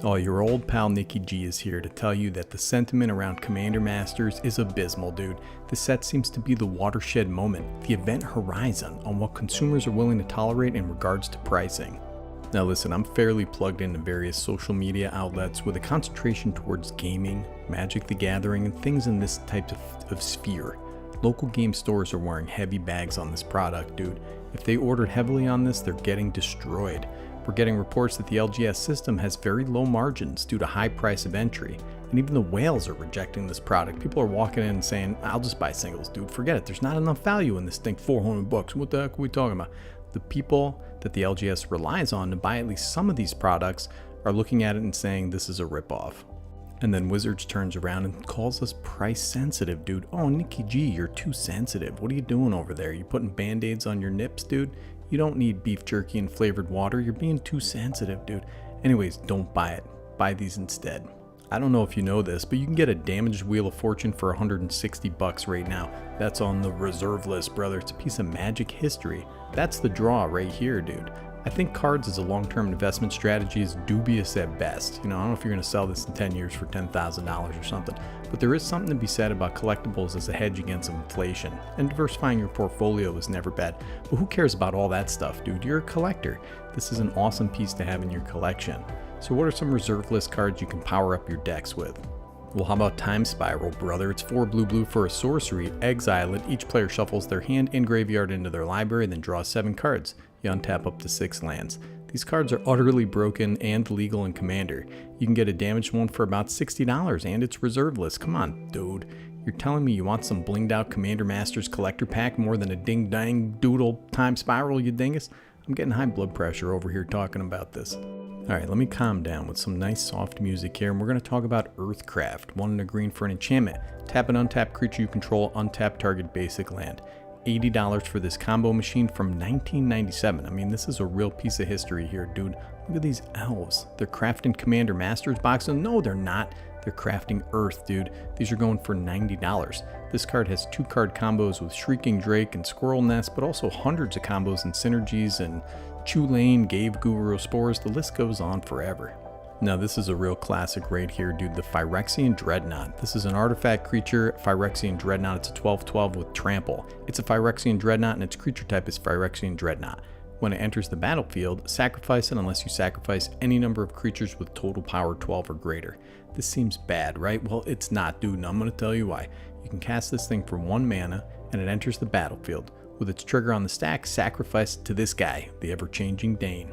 Oh, your old pal Nikki G is here to tell you that the sentiment around Commander Masters is abysmal, dude. This set seems to be the watershed moment, the event horizon on what consumers are willing to tolerate in regards to pricing. Now listen, I'm fairly plugged into various social media outlets with a concentration towards gaming, Magic the Gathering, and things in this type of sphere. Local game stores are wearing heavy bags on this product, dude. If they ordered heavily on this, they're getting destroyed. We're getting reports that the LGS system has very low margins due to high price of entry, and even the whales are rejecting this product. People are walking in and saying, I'll just buy singles, dude, forget it, there's not enough value in this thing, $400, what the heck are we talking about? The people that the LGS relies on to buy at least some of these products are looking at it and saying this is a ripoff. And then Wizards turns around and calls us price sensitive, dude. Oh, Nikki G, you're too sensitive. What are you doing over there? You putting band-aids on your nips, dude? You don't need beef jerky and flavored water. You're being too sensitive, dude. Anyways, don't buy it. Buy these instead. I don't know if you know this, but you can get a damaged Wheel of Fortune for $160 right now. That's on the reserve list, brother. It's a piece of Magic history. That's the draw right here, dude. I think cards as a long-term investment strategy is dubious at best. You know, I don't know if you're going to sell this in 10 years for $10,000 or something, but there is something to be said about collectibles as a hedge against inflation, and diversifying your portfolio is never bad. But who cares about all that stuff, dude? You're a collector. This is an awesome piece to have in your collection. So what are some reserve list cards you can power up your decks with? Well, how about Time Spiral, brother? It's 4 blue for a sorcery. Exile it. Each player shuffles their hand and graveyard into their library, then draws 7 cards. You untap up to 6 lands. These cards are utterly broken and legal in Commander. You can get a damaged one for about $60 and it's reserve list. Come on, dude. You're telling me you want some blinged out Commander Masters collector pack more than a ding dang doodle Time Spiral, you dingus? I'm getting high blood pressure over here talking about this. Alright, let me calm down with some nice soft music here, and we're going to talk about Earthcraft. 1 and a green for an enchantment. Tap an untapped creature you control, untap target basic land. $80 for this combo machine from 1997. I mean, this is a real piece of history here, dude. Look at these elves. They're crafting Commander Masters boxes. No, they're not. They're crafting Earth, dude. These are going for $90. This card has 2 card combos with Shrieking Drake and Squirrel Nest, but also hundreds of combos and synergies and Chulane, Gave Guru Spores. The list goes on forever. Now this is a real classic right here, dude, the Phyrexian Dreadnought. This is an artifact creature, Phyrexian Dreadnought. It's a 12/12 with trample. It's a Phyrexian Dreadnought and its creature type is Phyrexian Dreadnought. When it enters the battlefield, sacrifice it unless you sacrifice any number of creatures with total power 12 or greater. This seems bad, right? Well, it's not, dude, and I'm going to tell you why. You can cast this thing for 1 mana and it enters the battlefield. With its trigger on the stack, sacrifice it to this guy, the ever-changing Dane.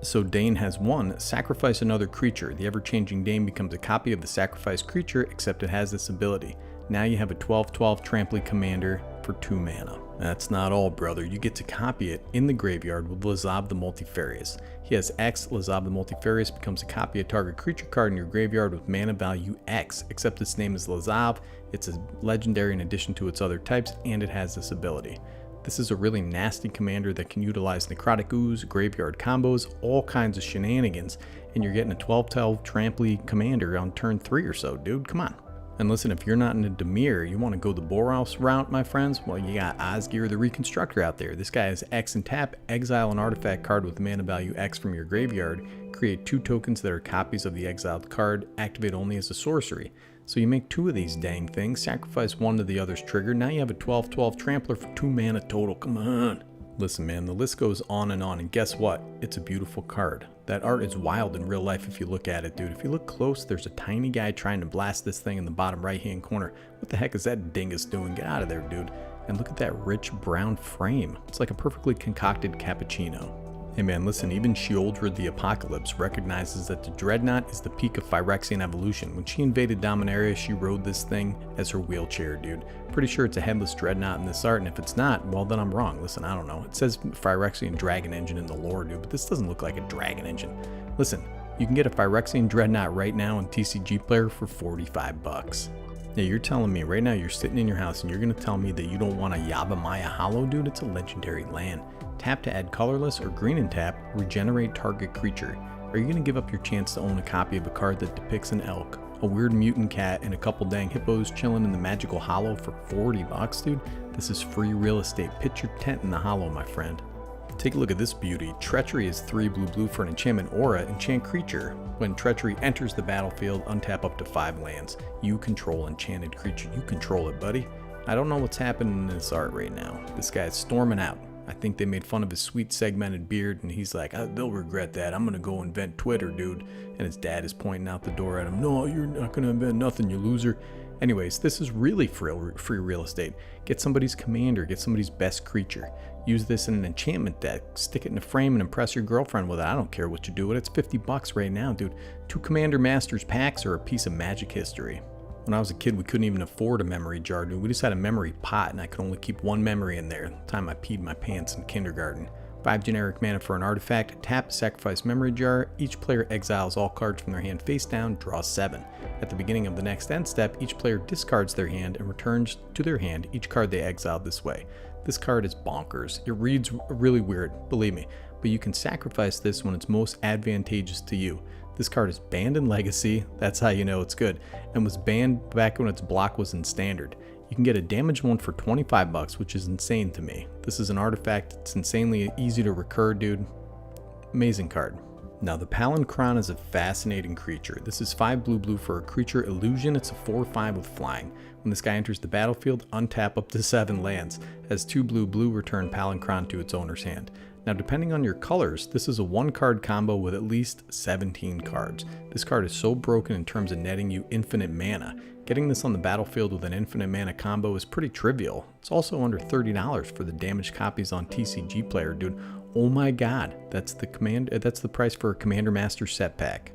So Dane has 1, sacrifice another creature. The ever-changing Dane becomes a copy of the sacrificed creature, except it has this ability. Now you have a 12/12 Trampley commander for 2 mana. That's not all, brother. You get to copy it in the graveyard with Lazav the Multifarious. He has X, Lazav the Multifarious becomes a copy of target creature card in your graveyard with mana value X, except its name is Lazav, it's a legendary in addition to its other types, and it has this ability. This is a really nasty commander that can utilize Necrotic Ooze, graveyard combos, all kinds of shenanigans, and you're getting a 12/12 Trampley commander on turn 3 or so, dude, come on. And listen, if you're not into Dimir, you want to go the Boros route, my friends, well, you got Osgir the Reconstructor out there. This guy has X and tap, exile an artifact card with mana value X from your graveyard, create 2 tokens that are copies of the exiled card, activate only as a sorcery. So you make 2 of these dang things, sacrifice 1 to the other's trigger, now you have a 12/12 Trampler for 2 mana total, come on. Listen man, the list goes on, and guess what? It's a beautiful card. That art is wild in real life if you look at it, dude. If you look close, there's a tiny guy trying to blast this thing in the bottom right hand corner. What the heck is that dingus doing? Get out of there, dude. And look at that rich brown frame. It's like a perfectly concocted cappuccino. Hey man, listen, even Sheoldred the Apocalypse recognizes that the Dreadnought is the peak of Phyrexian evolution. When she invaded Dominaria, she rode this thing as her wheelchair, dude. Pretty sure it's a headless Dreadnought in this art, and if it's not, well then I'm wrong. Listen, I don't know. It says Phyrexian Dragon Engine in the lore, dude, but this doesn't look like a dragon engine. Listen, you can get a Phyrexian Dreadnought right now in TCG Player for $45. Yeah, you're telling me right now you're sitting in your house and you're going to tell me that you don't want a Yavimaya Hollow, dude? It's a legendary land. Tap to add colorless or green and tap, regenerate target creature. Are you going to give up your chance to own a copy of a card that depicts an elk, a weird mutant cat, and a couple dang hippos chilling in the magical hollow for $40, dude? This is free real estate. Pitch your tent in the hollow, my friend. Take a look at this beauty. Treachery is 3 blue for an enchantment aura, enchant creature. When Treachery enters the battlefield, untap up to 5 lands. You control enchanted creature. You control it, buddy. I don't know what's happening in this art right now. This guy's storming out. I think they made fun of his sweet segmented beard, and he's like, they'll regret that. I'm gonna go invent Twitter, dude. And his dad is pointing out the door at him. No, you're not gonna invent nothing, you loser. Anyways, this is really free real estate. Get somebody's commander, get somebody's best creature. Use this in an enchantment deck, stick it in a frame and impress your girlfriend with it. I don't care what you do with it. It's 50 bucks right now, dude. 2 Commander Masters packs are a piece of magic history. When I was a kid, we couldn't even afford a memory jar, dude. We just had a memory pot, and I could only keep 1 memory in there. The time I peed my pants in kindergarten. 5 generic mana for an artifact. Tap, sacrifice memory jar. Each player exiles all cards from their hand face down, draws 7. At the beginning of the next end step, each player discards their hand and returns to their hand each card they exiled this way. This card is bonkers. It reads really weird, believe me, but you can sacrifice this when it's most advantageous to you. This card is banned in Legacy, that's how you know it's good, and was banned back when its block was in Standard. You can get a damaged one for 25 bucks, which is insane to me. This is an artifact, it's insanely easy to recur, dude. Amazing card. Now the Palancron is a fascinating creature. This is 5 blue for a creature illusion. It's a 4/5 with flying. When this guy enters the battlefield, untap up to 7 lands. Has 2 blue, return Palancron to its owner's hand. Now depending on your colors, this is a 1-card combo with at least 17 cards. This card is so broken in terms of netting you infinite mana. Getting this on the battlefield with an infinite mana combo is pretty trivial. It's also under $30 for the damaged copies on TCG Player, dude. Oh my god, that's the price for a Commander Master set pack.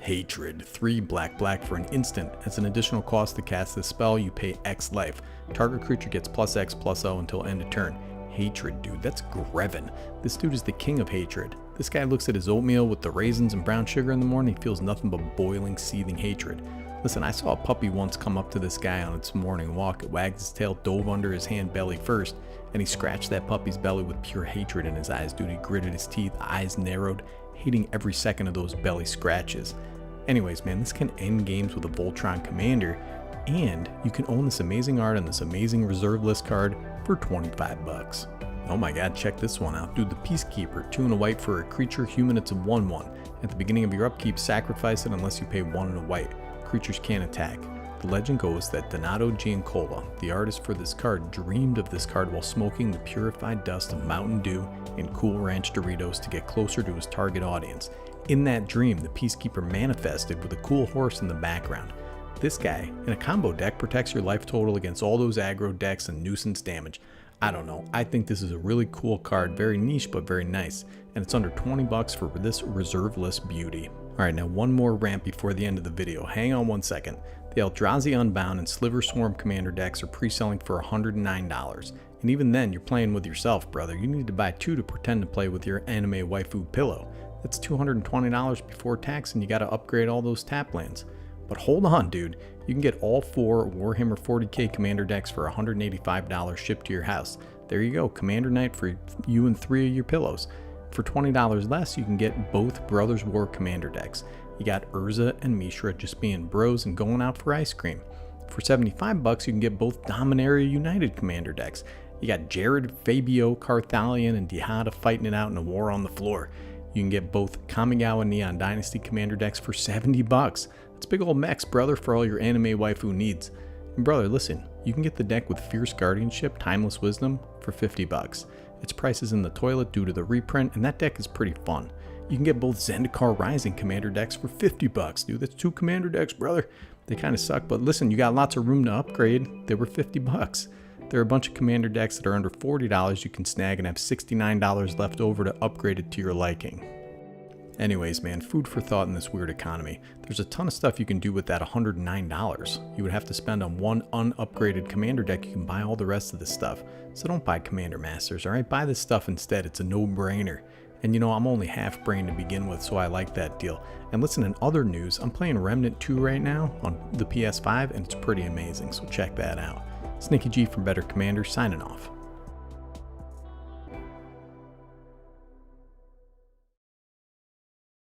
Hatred, 3 black for an instant. As an additional cost to cast this spell, you pay X life. Target creature gets +X/+0 until end of turn. Hatred, dude, that's Greven. This dude is the king of hatred. This guy looks at his oatmeal with the raisins and brown sugar in the morning, he feels nothing but boiling, seething hatred. Listen, I saw a puppy once come up to this guy on its morning walk. It wagged its tail, dove under his hand belly first, and he scratched that puppy's belly with pure hatred in his eyes, dude. He gritted his teeth, eyes narrowed, hating every second of those belly scratches. Anyways, man, this can end games with a Voltron Commander, and you can own this amazing art and this amazing reserve list card for 25 bucks. Oh my god, check this one out. Dude, the Peacekeeper, 2 and a white for a creature human, it's a 1/1. At the beginning of your upkeep, sacrifice it unless you pay 1 and a white. Creatures can't attack. The legend goes that Donato Giancola, the artist for this card, dreamed of this card while smoking the purified dust of Mountain Dew and Cool Ranch Doritos to get closer to his target audience. In that dream, the Peacekeeper manifested with a cool horse in the background. This guy, in a combo deck, protects your life total against all those aggro decks and nuisance damage. I don't know, I think this is a really cool card, very niche but very nice, and it's under 20 bucks for this reserve list beauty. Alright, now one more rant before the end of the video. Hang on one second. The Eldrazi Unbound and Sliver Swarm Commander decks are pre-selling for $109. And even then, you're playing with yourself, brother. You need to buy 2 to pretend to play with your anime waifu pillow. That's $220 before tax, and you gotta upgrade all those tap lands. But hold on, dude. You can get all 4 Warhammer 40k Commander decks for $185 shipped to your house. There you go, Commander Night for you and 3 of your pillows. For $20 less, you can get both Brothers War Commander decks. You got Urza and Mishra just being bros and going out for ice cream. For 75 bucks, you can get both Dominaria United Commander decks. You got Jared, Fabio, Carthalion, and Dihada fighting it out in a war on the floor. You can get both Kamigawa Neon Dynasty Commander decks for 70 bucks. That's big old mechs, brother, for all your anime waifu needs. And brother, listen, you can get the deck with Fierce Guardianship, Timeless Wisdom for 50 bucks. Its price is in the toilet due to the reprint, and that deck is pretty fun. You can get both Zendikar Rising Commander decks for 50 bucks, dude. That's 2 Commander decks, brother. They kind of suck, but listen, you got lots of room to upgrade. They were 50 bucks. There are a bunch of Commander decks that are under $40 you can snag and have $69 left over to upgrade it to your liking. Anyways, man, food for thought in this weird economy. There's a ton of stuff you can do with that $109. You would have to spend on one unupgraded Commander deck. You can buy all the rest of this stuff. So don't buy Commander Masters, alright? Buy this stuff instead. It's a no-brainer. And you know, I'm only half-brained to begin with, so I like that deal. And listen, in other news, I'm playing Remnant 2 right now on the PS5, and it's pretty amazing, so check that out. Snicky G from Better Commander, signing off.